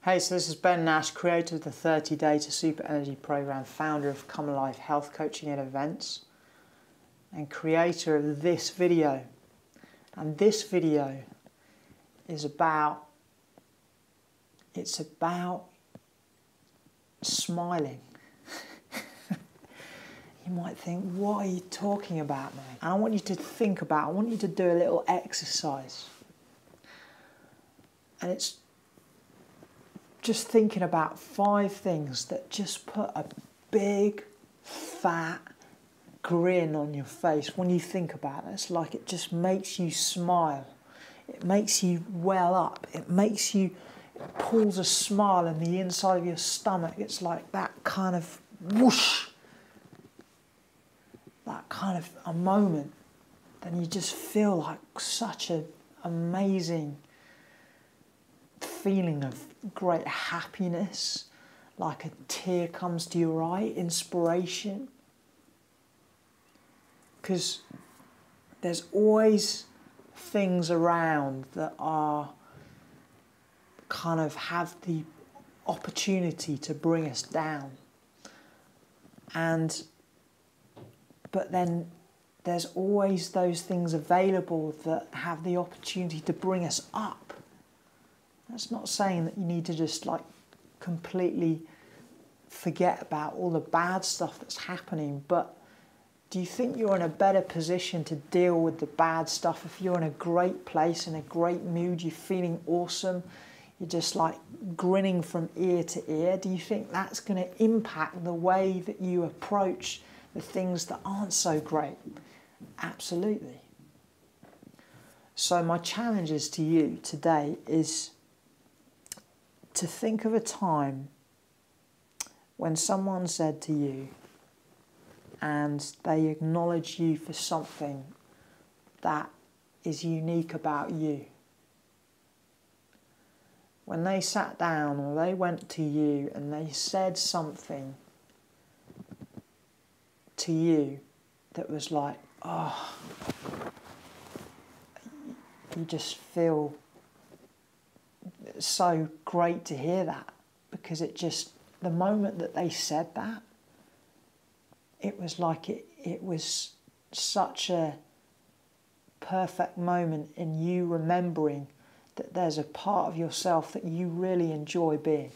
Hey, so this is Ben Nash, creator of the 30 Day to Super Energy program, founder of Come Alive Health Coaching and Events, and creator of this video. And this video is about smiling. You might think, what are you talking about, mate? And I want you to think about, I want you to do a little exercise. And it's just thinking about 5 things that just put a big, fat grin on your face when you think about it. It's like it just makes you smile. It makes you well up. It pulls a smile in the inside of your stomach. It's like that kind of whoosh. That kind of a moment. Then you just feel like such an amazing feeling of great happiness, like a tear comes to your eye, inspiration. Because there's always things around that are kind of have the opportunity to bring us down. But then there's always those things available that have the opportunity to bring us up. That's not saying that you need to just like completely forget about all the bad stuff that's happening, but do you think you're in a better position to deal with the bad stuff if you're in a great place, in a great mood, you're feeling awesome, you're just like grinning from ear to ear? Do you think that's going to impact the way that you approach the things that aren't so great? Absolutely. So my challenge is to you today is to think of a time when someone said to you and they acknowledge you for something that is unique about you. When they sat down or they went to you and they said something to you that was like, oh, you just feel it's so great to hear that, because it just, the moment that they said that, it was like it was such a perfect moment in you remembering that there's a part of yourself that you really enjoy being,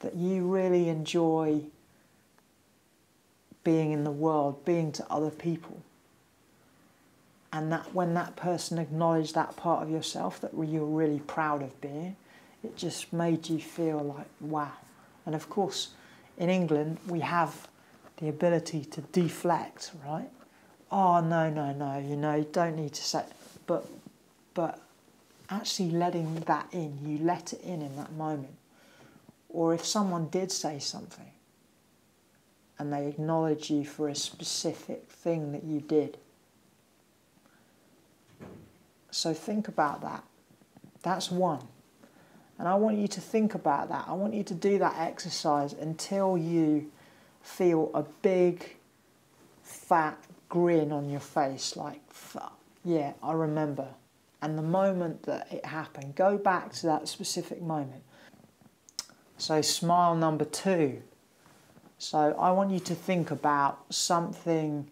that you really enjoy being in the world, being to other people. And that when that person acknowledged that part of yourself that you're really proud of being, it just made you feel like, wow. And of course, in England, we have the ability to deflect, right? Oh, no, you don't need to say, but actually letting that in, you let it in that moment. Or if someone did say something and they acknowledge you for a specific thing that you did. So think about that. That's one. And I want you to think about that. I want you to do that exercise until you feel a big, fat grin on your face. Like, yeah, I remember. And the moment that it happened, go back to that specific moment. So smile number 2. So I want you to think about something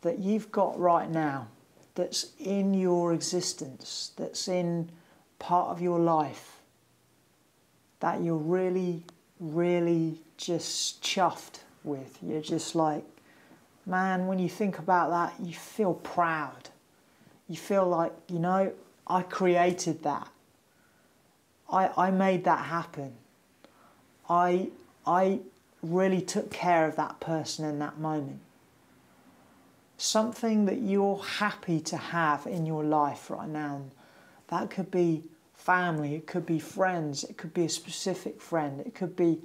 that you've got right now, that's in your existence, that's in part of your life, that you're really, really just chuffed with. You're just like, man, when you think about that, you feel proud. You feel like, you know, I created that. I made that happen. I really took care of that person in that moment. Something that you're happy to have in your life right now. That could be family, it could be friends, it could be a specific friend, it could be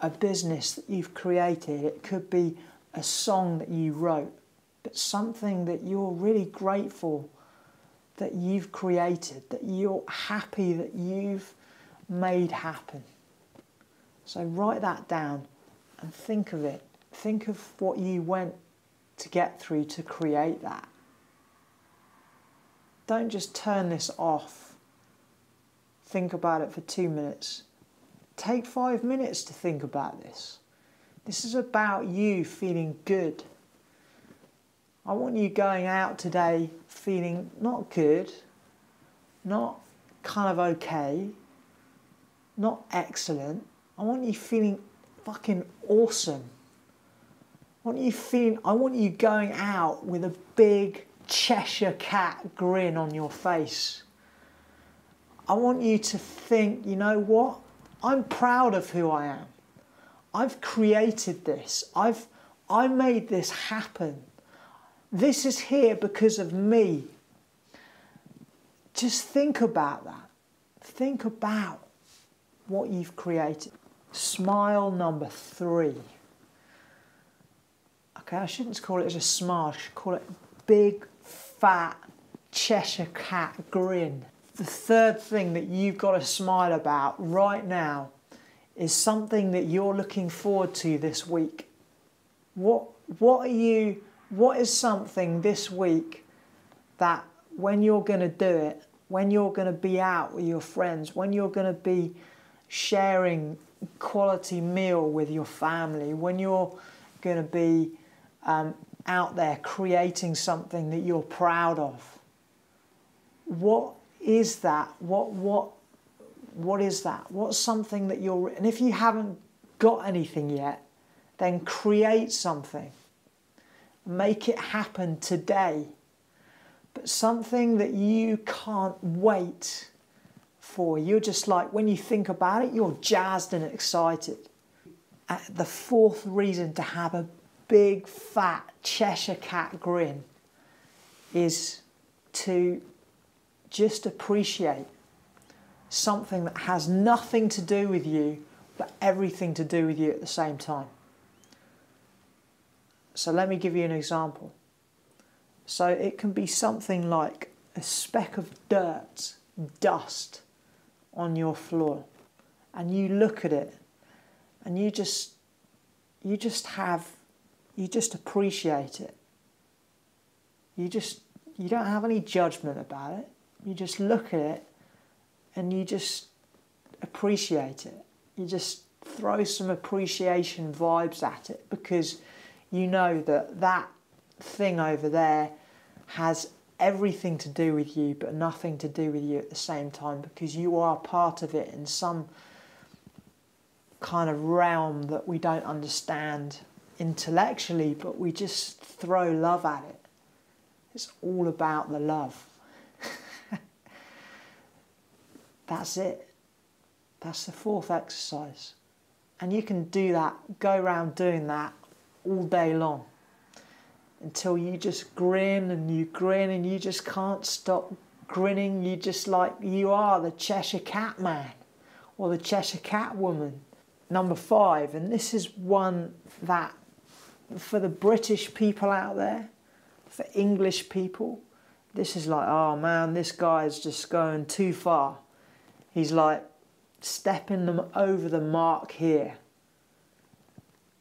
a business that you've created, it could be a song that you wrote, but something that you're really grateful that you've created, that you're happy that you've made happen. So write that down and think of it. Think of what you went to get through to create that. Don't just turn this off think about it for 2 minutes. Take 5 minutes to think about this. This is about you feeling good. I want you going out today feeling not good, not kind of okay, not excellent. I want you feeling fucking awesome. I want you going out with a big Cheshire cat grin on your face. I want you to think, you know what? I'm proud of who I am. I've created this. I made this happen. This is here because of me. Just think about that. Think about what you've created. Smile number 3. Okay, I shouldn't call it a smile. I should call it big, fat Cheshire cat grin. The third thing that you've got to smile about right now is something that you're looking forward to this week. What is something this week that when you're going to do it, when you're going to be out with your friends, when you're going to be sharing quality meal with your family, when you're going to be out there creating something that you're proud of, what is that? What is that? What's something that you're... And if you haven't got anything yet, then create something. Make it happen today. But something that you can't wait for. You're just like, when you think about it, you're jazzed and excited. The fourth reason to have a big, fat Cheshire cat grin is to just appreciate something that has nothing to do with you, but everything to do with you at the same time. So let me give you an example. So it can be something like a speck of dirt, dust on your floor, and you look at it and you just appreciate it. You don't have any judgment about it. You just look at it and you just appreciate it. You just throw some appreciation vibes at it, because you know that that thing over there has everything to do with you but nothing to do with you at the same time, because you are part of it in some kind of realm that we don't understand intellectually, but we just throw love at it. It's all about the love. That's it. That's the fourth exercise. And you can do that, go around doing that all day long until you just grin and you just can't stop grinning. You just like, you are the Cheshire Cat man or the Cheshire Cat woman. Number 5, and this is one that for the British people out there, for English people, this is like, oh man, this guy's just going too far. He's like stepping them over the mark here.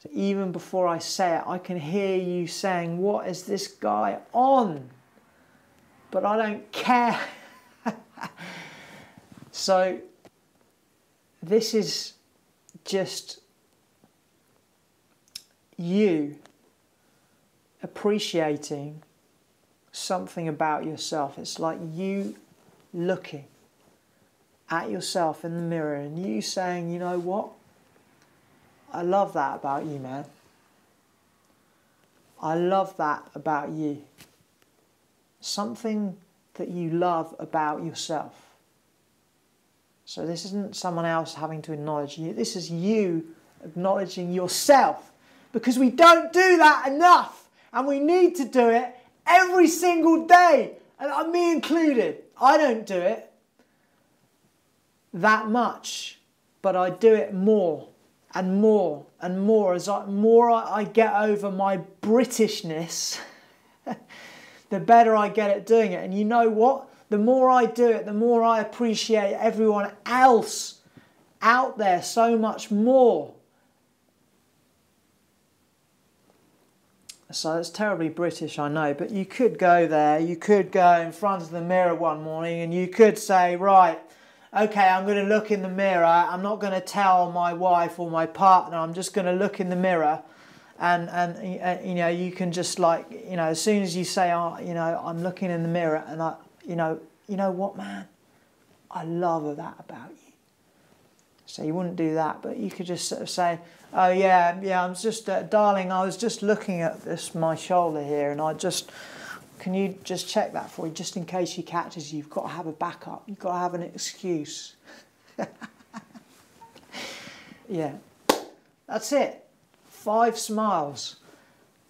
So even before I say it, I can hear you saying, what is this guy on? But I don't care. So this is just you appreciating something about yourself. It's like you looking at yourself in the mirror and you saying, you know what? I love that about you, man. I love that about you. Something that you love about yourself. So this isn't someone else having to acknowledge you. This is you acknowledging yourself. Because we don't do that enough. And we need to do it every single day. And me included. I don't do it that much. But I do it more and more and more. As I get over my Britishness, the better I get at doing it. And you know what? The more I do it, the more I appreciate everyone else out there so much more. So it's terribly British, I know, but you could go there, you could go in front of the mirror one morning and you could say, right, okay, I'm going to look in the mirror. I'm not going to tell my wife or my partner. I'm just going to look in the mirror. And you know, you can just like, you know, as soon as you say, oh, you know, I'm looking in the mirror and you know what, man, I love that about you. So you wouldn't do that, but you could just sort of say, oh yeah, I'm just, darling, I was just looking at my shoulder here, and can you just check that for me, just in case she catches you? You've got to have a backup. You've got to have an excuse. Yeah, that's it. 5 smiles.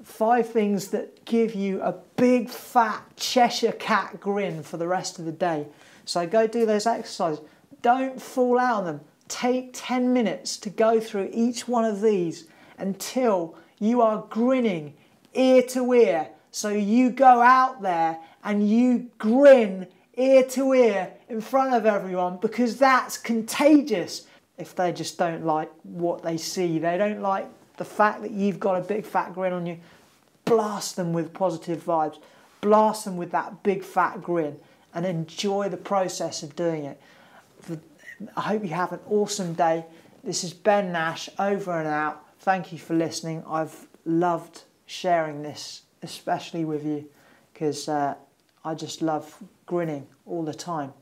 5 things that give you a big fat Cheshire cat grin for the rest of the day. So go do those exercises. Don't fall out on them. Take 10 minutes to go through each one of these until you are grinning ear to ear. So you go out there and you grin ear to ear in front of everyone, because that's contagious. If they just don't like what they see, they don't like the fact that you've got a big fat grin on you, blast them with positive vibes. Blast them with that big fat grin and enjoy the process of doing it. I hope you have an awesome day. This is Ben Nash, over and out. Thank you for listening. I've loved sharing this, especially with you, because I just love grinning all the time.